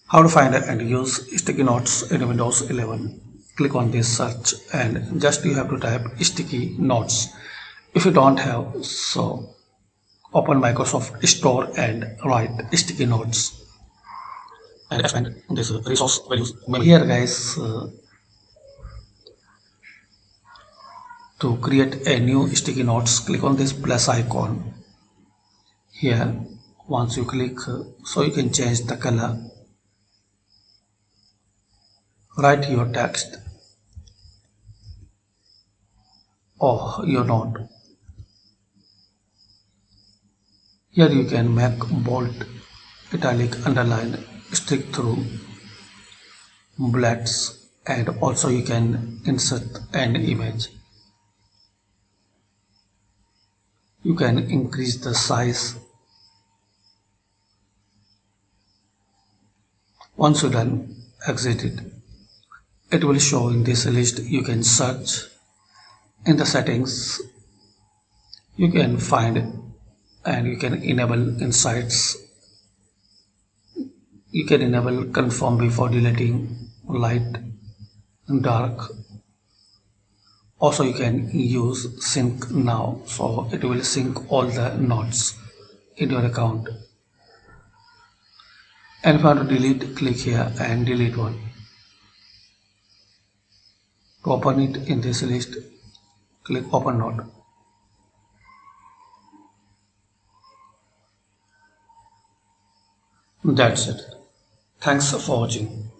How to find and use sticky notes in Windows 11. Click on this search and just you have to type sticky notes. If you don't have, so open Microsoft Store and write sticky notes and expand this resource values memory. Here guys, to create a new sticky notes, click on this plus icon. Here, once you click, so you can change the color. Write your text or your note. Here you can make bold, italic, underline, stick through, bullets, and also you can insert an image. You can increase the size. Once you're done, exit it. It will show in this list. You can search in the settings. You can find and you can enable insights. You can enable confirm before deleting, light and dark. Also you can use sync now, so it will sync all the notes in your account. And if you want to delete, click here and delete one. To open it in this list, click open note. That's it. Thanks for watching.